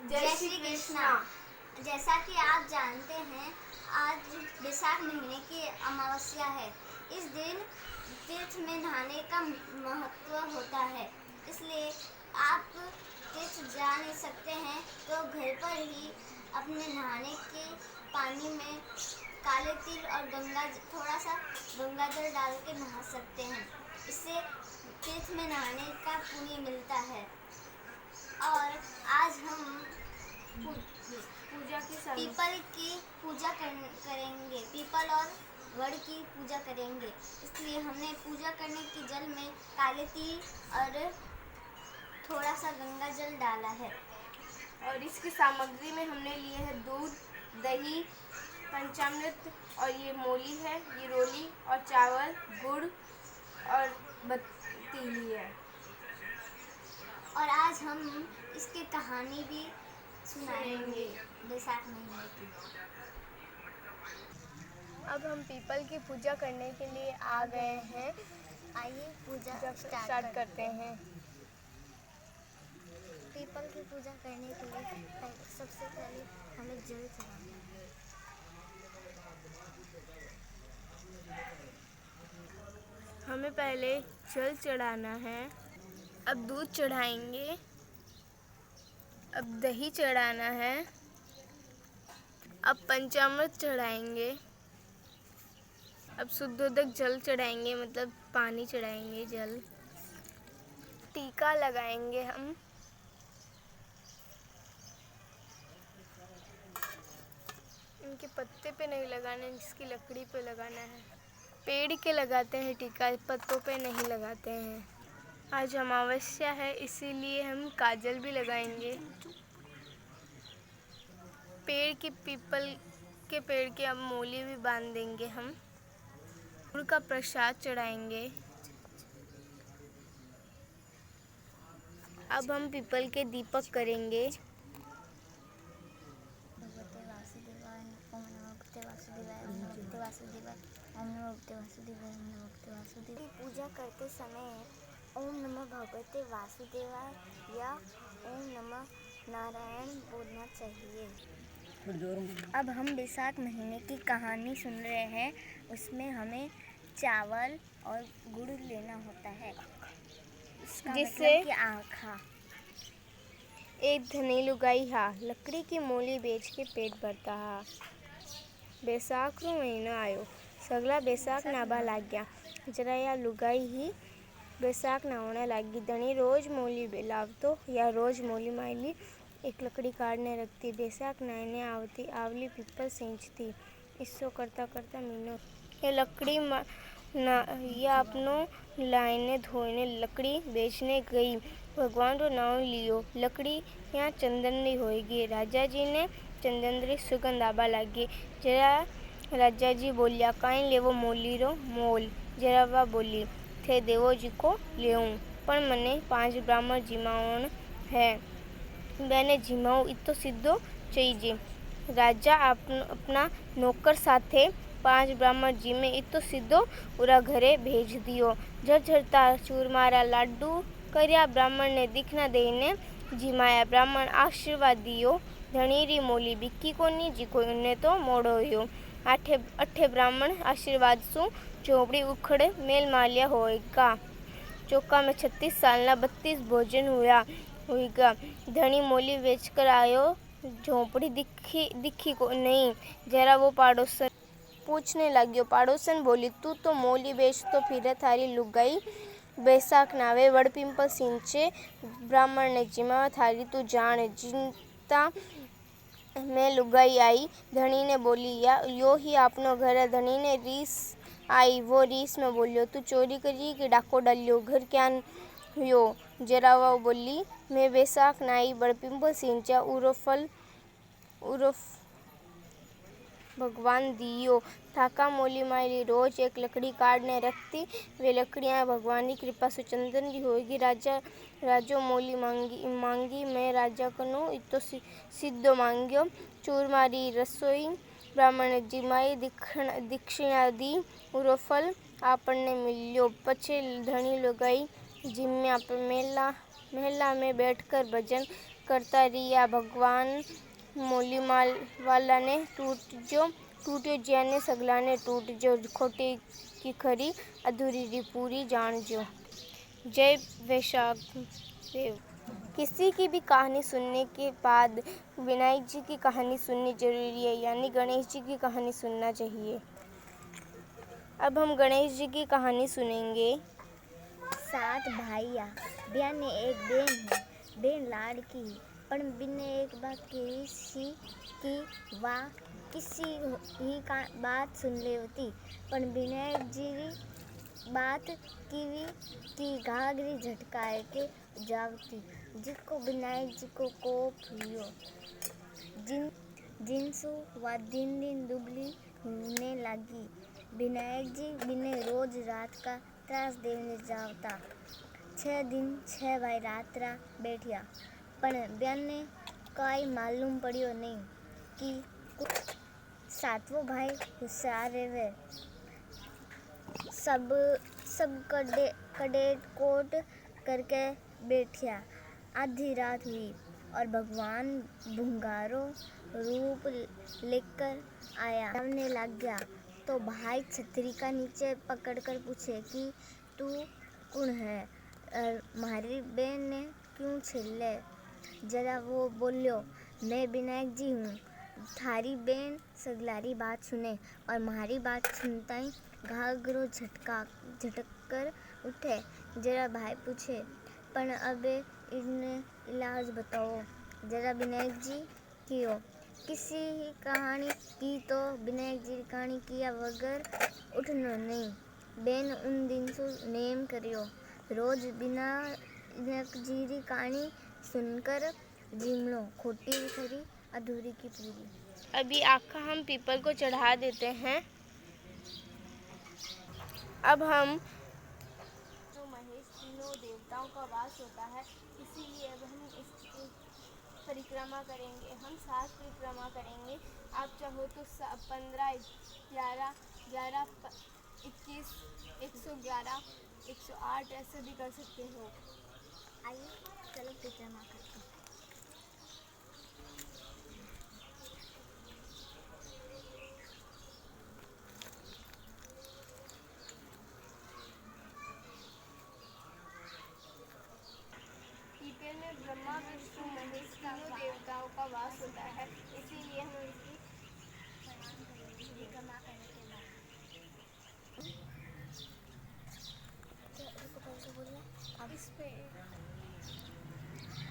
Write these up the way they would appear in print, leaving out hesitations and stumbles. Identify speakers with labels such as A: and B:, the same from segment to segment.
A: जय श्री कृष्ण। जैसा कि आप जानते हैं, आज बैसाख महीने की अमावस्या है। इस दिन तीर्थ में नहाने का महत्व होता है, इसलिए आप तीर्थ जा नहीं सकते हैं तो घर पर ही अपने नहाने के पानी में काले तिल और थोड़ा सा गंगा जल डाल के नहा सकते हैं। इससे तीर्थ में नहाने का पुण्य मिलता है। और आज हम पीपल की पूजा करेंगे। पीपल और वड़ की पूजा करेंगे, इसलिए हमने पूजा करने के जल में काले तिल और थोड़ा सा गंगा जल डाला है।
B: और इसकी सामग्री में हमने लिए है दूध, दही, पंचामृत और ये मोली है, ये रोली और चावल, गुड़ और बत्ती ली है।
A: और आज हम इसकी कहानी भी सुनाएंगे बैसाख महीने की।
B: अब हम पीपल की पूजा करने के लिए आ गए हैं।
A: आइए पूजा
B: स्टार्ट करते हैं।
A: पीपल की पूजा करने के लिए सबसे पहले हमें जल चढ़ाना है।
B: हमें पहले जल चढ़ाना है। अब दूध चढ़ाएंगे। अब दही चढ़ाना है। अब पंचामृत चढ़ाएंगे। अब शुद्धोदक जल चढ़ाएंगे, मतलब पानी चढ़ाएंगे, जल। टीका लगाएंगे हम। इनके पत्ते पे नहीं लगाना है, जिसकी लकड़ी पे लगाना है। पेड़ के लगाते हैं टीका, पत्तों पे नहीं लगाते हैं। आज अमावस्या है, इसीलिए हम काजल भी लगाएंगे। पीपल के पेड़ के अब मूली भी बांध देंगे हम। गुड़ का प्रसाद चढ़ाएंगे। अब हम पीपल के दीपक करेंगे।
A: पूजा करते समय ओम नमः भगवते वासुदेवाय या ओम नमः नारायण बोलना चाहिए। अब हम बैसाख महीने की कहानी सुन रहे हैं। उसमें हमें चावल और गुड़ लेना होता है,
B: जिससे
A: कि आँखा।
B: एक धनी लुगाई हा लकड़ी की मूली बेच के पेट भरता हा। बैसाख रो महीनो आयो, सगला बैसाख नाबा लाग गया। जरा या लुगाई ही बैसाख नहाने लागी। धनी रोज मूली लावतो या रोज मूली मायली एक लकड़ी काटने रखती। बैसाख नहाने आवली पीपल सींचती। इसो करता करता मीनो ये लकड़ी या अपनो लाइने धोने लकड़ी बेचने गई। भगवान रो नाम लियो। लकड़ी यहाँ चंदनरी होएगी। राजा जी ने चंदनरी सुगंध आबा लागी। जरा राजा जी बोलिया, काई लेवो मूली रो मोल। जरा वा बोली, थे देवो जी को लेऊं, पण मने 5 ब्राह्मण जिमावण है। मैंने जिमाऊ इतो सीधो चाहिए। राजा अपना नौकर साथे 5 ब्राह्मण जिमे इतो सीधो पूरा घरे भेज दियो। झरझरता चूरमारा लाडू कर्या। ब्राह्मण ने दीखना देने जिमाया। ब्राह्मण आशीर्वाद दियो। धनी री मोली बिकी कोनी जी कोई उन्हें तो मोड़ो हुयो। अठे ब्राह्मण आशीर्वाद सु झोपड़ी उखड़ मेल मालिया होएगा। चौका में 36 साल 32 भोजन हुएगा। धनी मोली बेचकर आयो, झोपड़ी दिखी को नहीं। जरा वो पड़ोसन पूछने लग्यो। पड़ोसन बोली, तू तो मोली बेच तो फिर थारी लुगाई बैसाख नावे वड़ पिंपल सिंचे। ब्राह्मण ने जिमा थारी तू जान। जिंता में लुगाई आई। धनी ने बोली, या यो ही आपनो घर है। धनी ने रीस आई। वो रीस में बोलियो, तू चोरी करी कि डाको डालियो, घर क्या हुयो। जरावा बोली, मैं बैसाख नाई बड़ पिंपल सिंचा, उरो भगवान दियो। ठाका मोली मायली रोज एक लकड़ी काटने रखती। वे लकड़ियाँ भगवान की कृपा से चंदन की होगी। राजो मोली मांगी मैं राजा कनु इतो सिद्धो मांग्यो। चूरमारी रसोई ब्राह्मण ने जिमाई दीक्षिणा दी। उरो फल आपने मिल्यो। पछे धनी लुगाई जिम्या पर मेला में बैठकर भजन करता रिया भगवान मोली माल वाला ने टूट्यो ज्याने सगला ने टूट जो खोटी की खरी अधूरी री पूरी जान जो। जय वैशाख देव। किसी की भी कहानी सुनने के बाद विनायक जी की कहानी सुननी जरूरी है, यानी गणेश जी की कहानी सुनना चाहिए। अब हम गणेश जी की कहानी सुनेंगे।
A: 7 भाइया बिया ने एक बेन है, बेन लाड़की पण बिने एक बात कही सी कि वाह किसी ही का बात सुन ले होती, पण विनायक जी री बात कीवी की घाघरी झटकाए के जावती, जिसको विनायक जी को कोप हुयो। जिनसु वह दिन दिन दुबली होने लगी। विनायक जी बिने रोज रात का त्रास देने जावता। 6 दिन 6 भाई रात्रा बैठिया, पण ब्याने काई मालूम पड़ियो नहीं कि 7वो भाई होशियार रेवे। सब कडेट कोट करके बैठिया। आधी रात हुई और भगवान भूंगारो रूप लेकर आया। डरने लग गया तो भाई छतरी का नीचे पकड़कर पूछे कि तू कौन है और मारी बहन ने क्यों छेले। जरा वो बोलियो मैं विनायक जी हूँ। थारी बहन सगलारी बात सुने और मारी बात सुनता ही घाघरो झटक कर उठे। जरा भाई पूछे पण अबे इन्हें इलाज बताओ। जरा विनायक जी कियो किसी ही कहानी की तो विनायक जी कहानी किया वगर उठनो नहीं। बेन उन दिन से नेम करियो रोज विनायक जी री कहानी सुनकर जिमलो खोटी खरी अधूरी की पूरी।
B: अभी आखा हम पीपल को चढ़ा देते हैं। अब हम जो महेश तीनों देवताओं का वास होता है, इसीलिए अब हम इसकी परिक्रमा करेंगे। हम 7 परिक्रमा करेंगे। आप चाहो तो 15, 11, 21, 111, 108 ऐसे भी कर सकते हो।
A: आइए चलो परिक्रमा करते हैं।
B: पीपल में ब्रह्मा विष्णु महेश तीनों देवताओं का वास होता है, इसीलिए हम इसकी
A: परिक्रमा करने के बाद
B: अब इस पे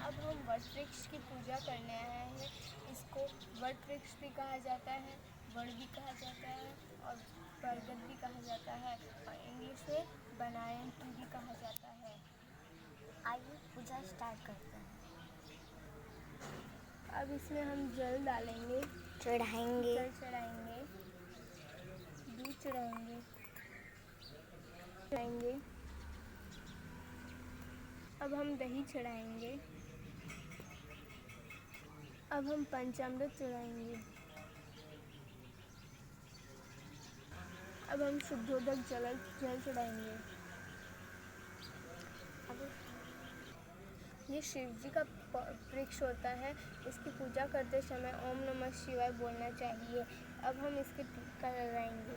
B: अब हम वट वृक्ष की पूजा करने आए हैं। इसको वट वृक्ष भी कहा जाता है, वड़ भी कहा जाता है और बरगद भी कहा जाता है और इंग्लिश में बनायन ट्री भी कहा जाता है।
A: आइए पूजा स्टार्ट करते हैं।
B: अब इसमें हम जल डालेंगे,
A: चढ़ाएंगे,
B: जल चढ़ाएंगे, दूध चढ़ाएंगे, अब हम दही चढ़ाएंगे, अब हम पंचामृत चढ़ाएंगे, अब हम शुद्धोदक जल चढ़ाएंगे।
A: अब
B: ये शिव जी का वृक्ष होता है, इसकी पूजा करते समय ओम नमः शिवाय बोलना चाहिए। अब हम इसके टीका लगाएंगे।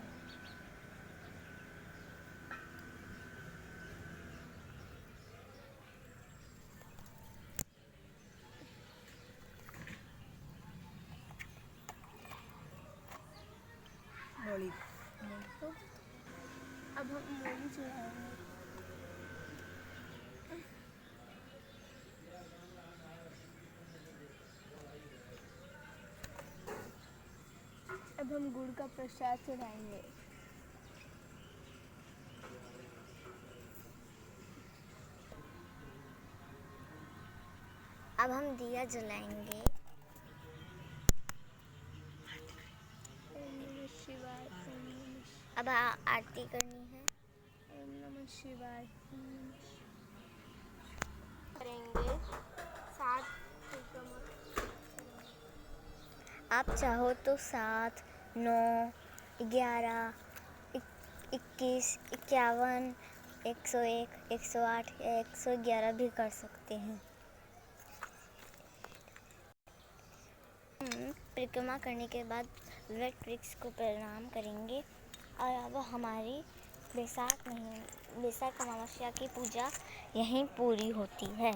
B: अब हम मूली चढ़ाएंगे। अब हम गुड़ का प्रसाद चढ़ाएंगे।
A: अब हम दिया जलाएंगे।
B: ओम नमः शिवाय, ओम नमः शिवाय,
A: अब आरती करनी है।
B: ओम नमः शिवाय, ओम नमः शिवाय। करेंगे 7 परिक्रमा।
A: आप चाहो तो 7, 9, 11, 21, 51, 101, 108 या 111 भी कर सकते हैं। परिक्रमा करने के बाद वट वृक्ष को प्रणाम करेंगे। और अब हमारी बैसाख अमावस्या की पूजा यहीं पूरी होती है।